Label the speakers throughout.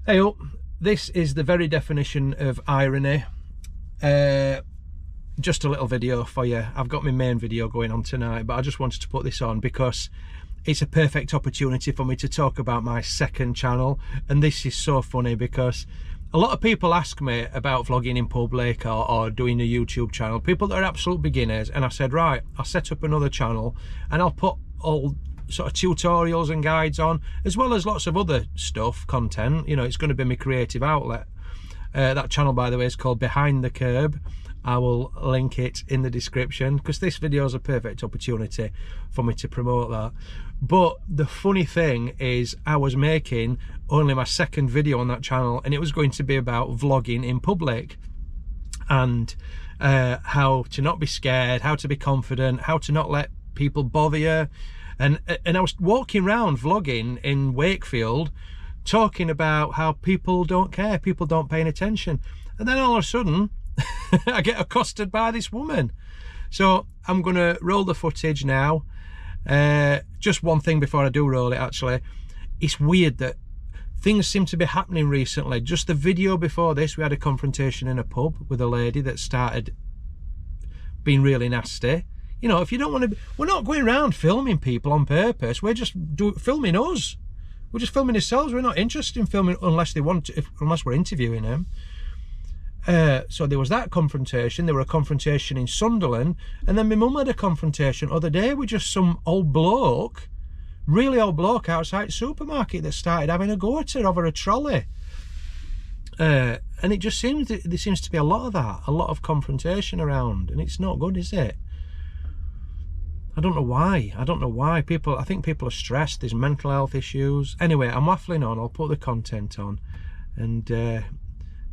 Speaker 1: Hey up, this is the very definition of irony. Just a little video for you. I've got my main video going on tonight, but I just wanted to put this on because it's a perfect opportunity for me to talk about my second channel. And this is so funny because a lot of people ask me about vlogging in public or doing a YouTube channel, people that are absolute beginners, and I said, right, I'll set up another channel and I'll put all sort of tutorials and guides on, as well as lots of other stuff, content. You know, it's going to be my creative outlet. That channel, by the way, is called Behind the Curb. I will link it in the description because this video is a perfect opportunity for me to promote that. But the funny thing is, I was making only my second video on that channel, and it was going to be about vlogging in public and how to not be scared, how to be confident, how to not let people bother you. And I was walking around vlogging in Wakefield, talking about how people don't care, people don't pay any attention. And then all of a sudden, I get accosted by this woman. So I'm going to roll the footage now. Just one thing before I do roll it, actually. It's weird that things seem to be happening recently. Just the video before this, we had a confrontation in a pub with a lady that started being really nasty. You know, if you don't want to, we're not going around filming people on purpose. We're just filming us. We're just filming ourselves. We're not interested in filming unless they want to, unless we're interviewing them. So there was that confrontation. There were a confrontation in Sunderland, and then my mum had a confrontation other day with just some old bloke, really old bloke outside the supermarket that started having a go at her over a trolley. And it just seems that there seems to be a lot of that, a lot of confrontation around, and it's not good, is it? I don't know why. I don't know why. I think people are stressed. There's mental health issues. Anyway, I'm waffling on. I'll put the content on. And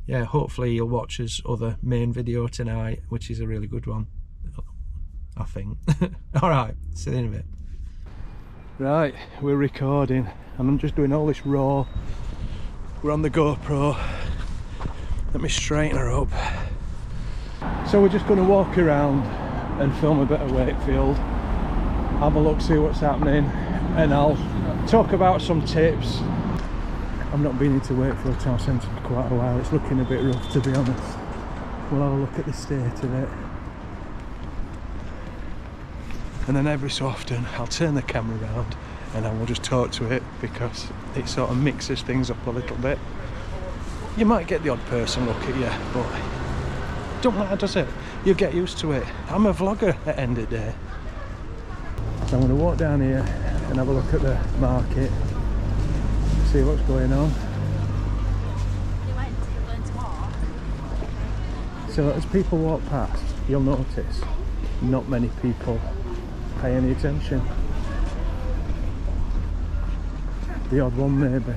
Speaker 1: yeah, hopefully you'll watch his other main video tonight, which is a really good one, I think. All right, see you in a bit. Right, we're recording. And I'm just doing all this raw. We're on the GoPro. Let me straighten her up. So we're just going to walk around and film a bit of Wakefield. Have a look, see what's happening, and I'll talk about some tips. I've not been into Wakefield town centre for quite a while. It's looking a bit rough, to be honest. We'll have a look at the state of it, and then every so often I'll turn the camera around and I will just talk to it, because it sort of mixes things up a little bit. You might get the odd person look at you, but it don't matter, does it? You'll get used to it. I'm a vlogger at the end of the day. So I'm going to walk down here and have a look at the market, see what's going on. So as people walk past, you'll notice not many people pay any attention. The odd one maybe.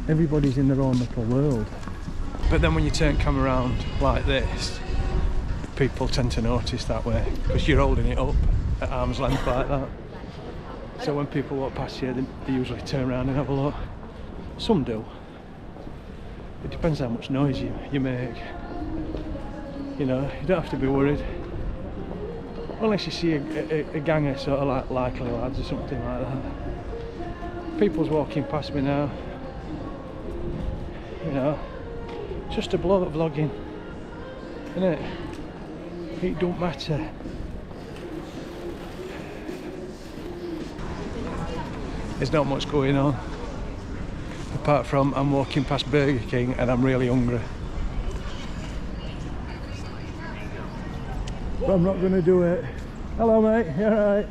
Speaker 1: Everybody's in their own little world. But then when you turn camera around like this, people tend to notice that way, because you're holding it up at arm's length like that. So when people walk past you, they usually turn around and have a look. Some do. It depends how much noise you make. You know, you don't have to be worried. Unless you see a gang of sort of like likely lads or something like that. People's walking past me now. You know, just a bloke vlogging, innit? It don't matter. There's not much going on, apart from I'm walking past Burger King and I'm really hungry. But I'm not going to do it. Hello mate, you alright?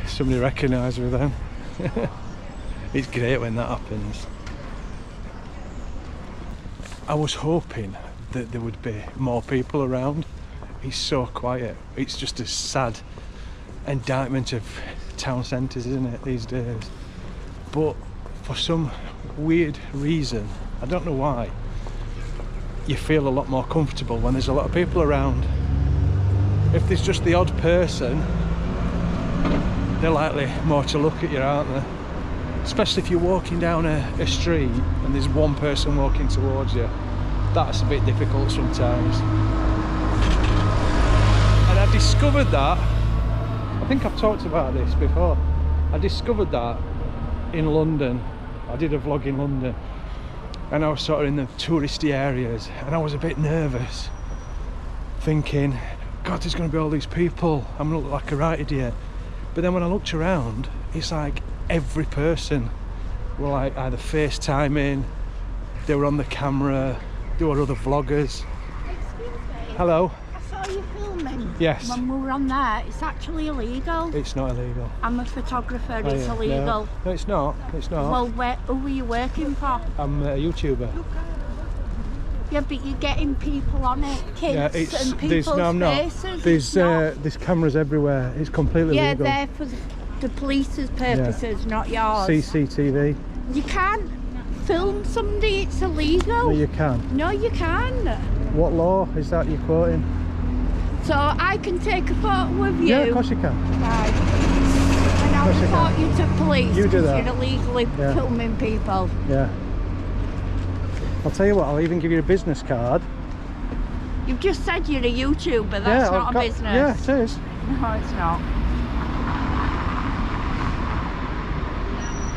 Speaker 1: Somebody recognised me then. It's great when that happens. I was hoping that there would be more people around. It's so quiet. It's just a sad indictment of town centres, isn't it, these days? But for some weird reason, I don't know why, you feel a lot more comfortable when there's a lot of people around. If there's just the odd person, they're likely more to look at you, aren't they? Especially if you're walking down a street and there's one person walking towards you. That's a bit difficult sometimes. And I discovered that I think I've talked about this before. I discovered that in London. I did a vlog in London and I was sort of in the touristy areas and I was a bit nervous, thinking, God, there's going to be all these people, I'm going to look like a right idiot. But then when I looked around, it's like every person were like either FaceTiming, they were on the camera, there were other vloggers.
Speaker 2: Excuse me.
Speaker 1: Hello.
Speaker 2: I saw you filming.
Speaker 1: Yes.
Speaker 2: When we were on there, it's actually illegal.
Speaker 1: It's not illegal.
Speaker 2: I'm a photographer,
Speaker 1: Oh,
Speaker 2: it's
Speaker 1: yeah.
Speaker 2: illegal.
Speaker 1: No, it's not. It's not.
Speaker 2: Well, who were you working for?
Speaker 1: I'm a YouTuber.
Speaker 2: Yeah, but you're getting people on it, kids
Speaker 1: Yeah, it's
Speaker 2: and
Speaker 1: there's
Speaker 2: people's
Speaker 1: no, I'm not.
Speaker 2: faces.
Speaker 1: There's cameras everywhere. It's completely
Speaker 2: yeah,
Speaker 1: legal.
Speaker 2: they're for the police's purposes, not yours.
Speaker 1: CCTV.
Speaker 2: You can't film somebody, it's illegal.
Speaker 1: No, you can.
Speaker 2: No, you can.
Speaker 1: What law is that you're quoting?
Speaker 2: So I can take a photo of you.
Speaker 1: Yeah, of course you can.
Speaker 2: Right. And I'll
Speaker 1: course I
Speaker 2: report you to police
Speaker 1: You do
Speaker 2: because
Speaker 1: that.
Speaker 2: you're illegally
Speaker 1: Yeah.
Speaker 2: filming people.
Speaker 1: Yeah. I'll tell you what. I'll even give you a business card.
Speaker 2: You've just said you're a YouTuber, that's
Speaker 1: Yeah,
Speaker 2: not
Speaker 1: I've
Speaker 2: a
Speaker 1: got-
Speaker 2: business.
Speaker 1: Yeah, it is.
Speaker 2: No, it's not.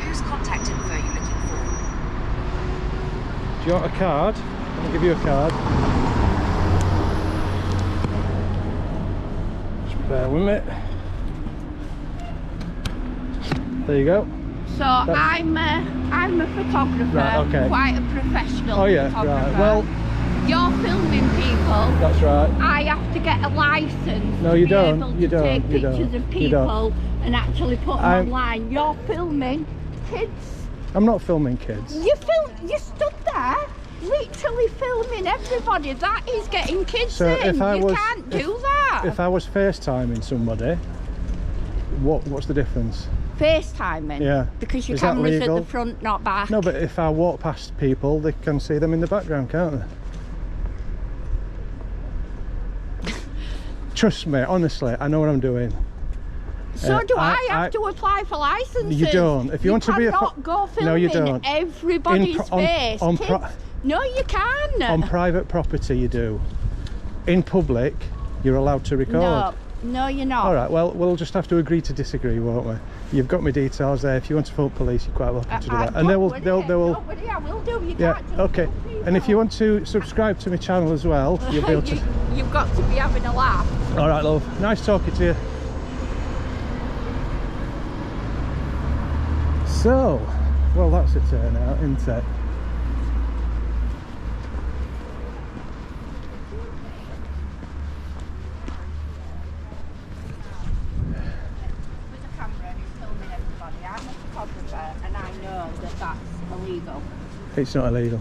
Speaker 3: Whose contact info are you looking for?
Speaker 1: Do you want a card? I'll give you a card. Just bear with me. There you go.
Speaker 2: So I'm a photographer,
Speaker 1: Right, okay.
Speaker 2: quite a professional
Speaker 1: Oh yeah,
Speaker 2: photographer.
Speaker 1: right. Well,
Speaker 2: you're filming people.
Speaker 1: that's right.
Speaker 2: I have to get a license
Speaker 1: No,
Speaker 2: to
Speaker 1: you
Speaker 2: be
Speaker 1: don't.
Speaker 2: able
Speaker 1: You
Speaker 2: to
Speaker 1: don't.
Speaker 2: take
Speaker 1: You don't.
Speaker 2: pictures of
Speaker 1: You don't.
Speaker 2: people and actually put them
Speaker 1: I'm-
Speaker 2: online. You're filming kids.
Speaker 1: I'm not filming kids.
Speaker 2: You stood there, literally filming everybody. That is getting kids
Speaker 1: So
Speaker 2: in.
Speaker 1: if I
Speaker 2: You
Speaker 1: was-
Speaker 2: can't do that.
Speaker 1: If I was FaceTiming somebody, what's the difference?
Speaker 2: FaceTiming.
Speaker 1: Yeah.
Speaker 2: Because your
Speaker 1: Is that
Speaker 2: camera's at
Speaker 1: legal?
Speaker 2: the front, not back.
Speaker 1: No, but if I walk past people, they can see them in the background, can't they? Trust me, honestly, I know what I'm doing.
Speaker 2: So do I
Speaker 1: I
Speaker 2: have to apply for licenses?
Speaker 1: You don't. If you want to be a
Speaker 2: cannot go filming
Speaker 1: No, you don't.
Speaker 2: everybody's face.
Speaker 1: on
Speaker 2: Kids. No, you can.
Speaker 1: On private property, you do. In public, you're allowed to record.
Speaker 2: No, you're not.
Speaker 1: All right. Well, we'll just have to agree to disagree, won't we? You've got my details there. If you want to phone police, you're quite welcome to do that. And they will.
Speaker 2: Don't worry, I will do. You
Speaker 1: Yeah.
Speaker 2: can't just
Speaker 1: Okay.
Speaker 2: film people.
Speaker 1: And if you want to subscribe to my channel as well, you'll be able to.
Speaker 2: You've got to be having a laugh.
Speaker 1: All right, love. Nice talking to you. So, well, that's a turnout, isn't it?
Speaker 2: With a camera and he's filming everybody. I'm a photographer and I know that that's illegal.
Speaker 1: It's not illegal.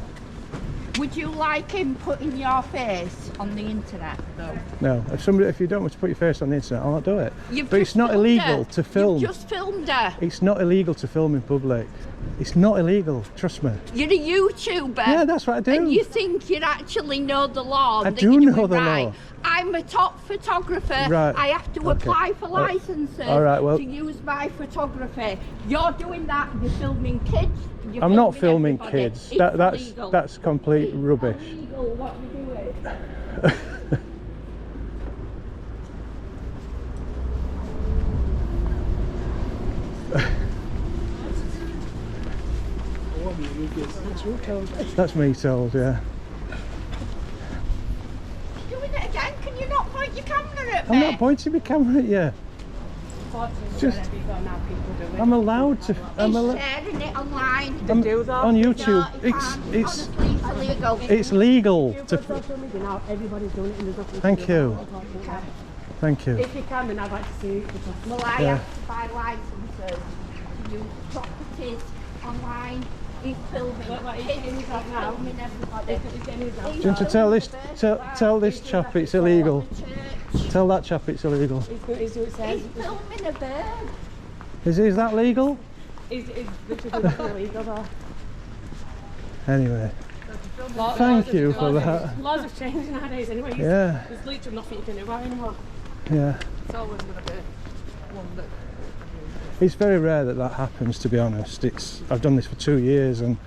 Speaker 2: Would you like him putting your face on the internet though?
Speaker 1: No. If you don't want to put your face on the internet, I'll not do it.
Speaker 2: You've
Speaker 1: But
Speaker 2: just
Speaker 1: it's not
Speaker 2: filmed
Speaker 1: illegal
Speaker 2: her.
Speaker 1: to film.
Speaker 2: You've just filmed her.
Speaker 1: It's not illegal to film in public. It's not illegal. Trust me.
Speaker 2: You're a YouTuber.
Speaker 1: Yeah, that's what I do.
Speaker 2: And you think you actually know the law.
Speaker 1: I
Speaker 2: and that
Speaker 1: do
Speaker 2: you're
Speaker 1: know
Speaker 2: doing
Speaker 1: the
Speaker 2: right.
Speaker 1: law.
Speaker 2: I'm a top photographer.
Speaker 1: Right.
Speaker 2: I have to
Speaker 1: Okay.
Speaker 2: apply for licenses
Speaker 1: All right, well-
Speaker 2: to use my photography. You're doing that. You're filming kids. You're
Speaker 1: I'm not filming
Speaker 2: everybody.
Speaker 1: kids.
Speaker 2: It's illegal.
Speaker 1: That's complete rubbish.
Speaker 2: It's illegal what you're doing.
Speaker 1: That's me told, yeah.
Speaker 2: Doing it again? Can you not point your camera at me?
Speaker 1: I'm not pointing my camera at you. Just, I'm allowed to. I'm
Speaker 2: He's
Speaker 1: allowed.
Speaker 2: sharing it online.
Speaker 1: On
Speaker 2: No,
Speaker 1: YouTube.
Speaker 2: he
Speaker 1: It's
Speaker 2: can't. Honestly, it's illegal.
Speaker 1: it's legal to.
Speaker 4: Everybody's doing it and there's nothing
Speaker 1: Thank
Speaker 4: to do
Speaker 1: you.
Speaker 4: about it. Okay.
Speaker 1: Thank you.
Speaker 4: If you can, then I'd like to see it. Because
Speaker 2: Well, I
Speaker 1: Yeah.
Speaker 2: have to buy licenses to use properties online. He's filming kids,
Speaker 4: right now.
Speaker 2: filming everybody.
Speaker 1: Do you want to tell this chap it's illegal? Tell that chap it's illegal.
Speaker 4: he's doing it says.
Speaker 2: He's filming a bird.
Speaker 1: Is that legal?
Speaker 4: He's literally nothing illegal though.
Speaker 1: Anyway, thank you for that.
Speaker 4: Laws have changed nowadays anyway.
Speaker 1: Yeah,
Speaker 4: There's literally nothing you can do about it anymore.
Speaker 1: yeah.
Speaker 4: It's always going to be one that...
Speaker 1: It's very rare that happens, to be honest. I've done this for 2 years, and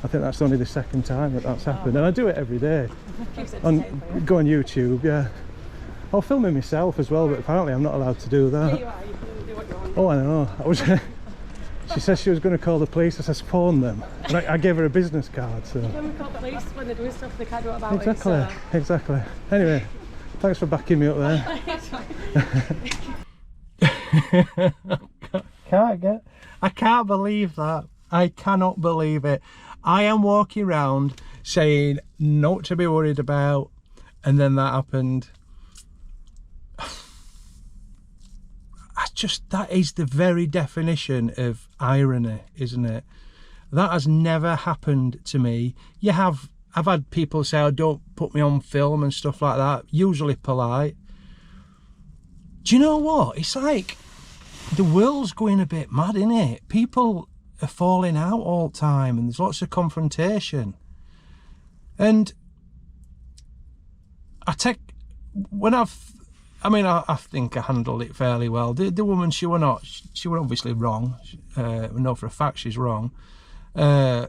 Speaker 1: I think that's only the second time that's happened. And I do it every day. Go on YouTube, yeah. I'll film it myself as well, but apparently I'm not allowed to do that.
Speaker 4: You are, you
Speaker 1: Oh, I know. She says she was going to call the police. I says phone them. And I gave her a business card. So.
Speaker 4: When we call police when they're doing stuff, they can't do it about
Speaker 1: Exactly.
Speaker 4: it. So.
Speaker 1: Exactly. Anyway, thanks for backing me up there. I can't believe that. I cannot believe it. I am walking around saying not to be worried about, and then that happened. That is the very definition of irony, isn't it? That has never happened to me. I've had people say, oh, don't put me on film and stuff like that, usually polite. Do you know what? It's like the world's going a bit mad, isn't it? People are falling out all the time and there's lots of confrontation. And I think I think I handled it fairly well. The woman, she were obviously wrong. We know for a fact she's wrong. But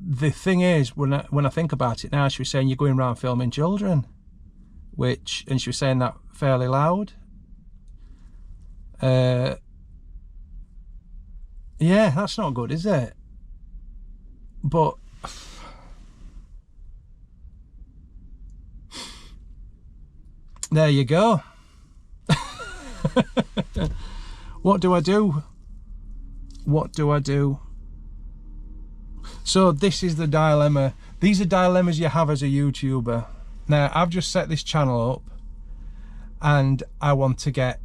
Speaker 1: the thing is, when I think about it now, she was saying you're going around filming children, and she was saying that fairly loud. Yeah, that's not good, is it? But there you go. What do I do? What do I do? So this is the dilemma. These are dilemmas you have as a YouTuber. Now, I've just set this channel up and I want to get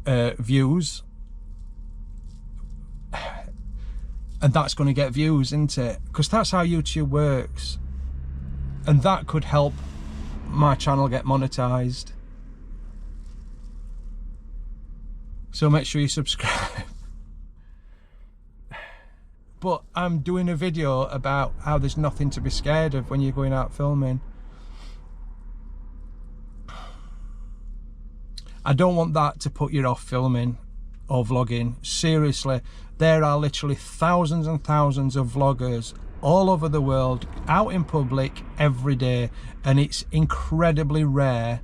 Speaker 1: views. And that's going to get views, isn't it? Because that's how YouTube works. And that could help my channel get monetized. So make sure you subscribe. But I'm doing a video about how there's nothing to be scared of when you're going out filming. I don't want that to put you off filming or vlogging. Seriously, there are literally thousands and thousands of vloggers all over the world out in public every day, and it's incredibly rare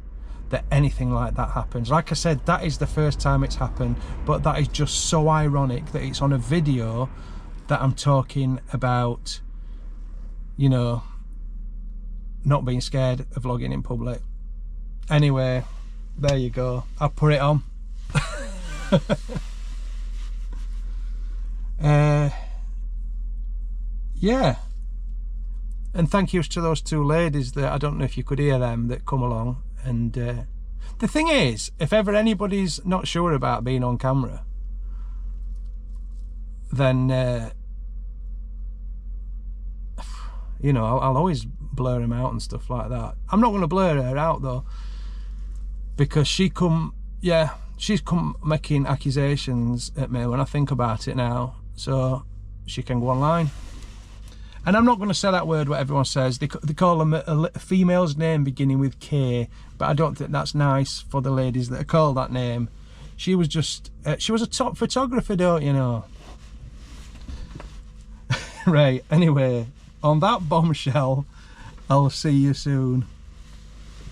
Speaker 1: that anything like that happens. Like I said, that is the first time it's happened, but that is just so ironic that it's on a video that I'm talking about, you know, not being scared of vlogging in public. Anyway, there you go. I'll put it on. Yeah, and thank yous to those two ladies that, I don't know if you could hear them, that come along. And the thing is, if ever anybody's not sure about being on camera, then you know, I'll always blur him out and stuff like that. I'm not going to blur her out though, because she's come making accusations at me when I think about it now, so she can go online. And I'm not going to say that word what everyone says. They call them a female's name beginning with K, but I don't think that's nice for the ladies that are called that name. She was just she was a top photographer, don't you know? Right, anyway, on that bombshell, I'll see you soon.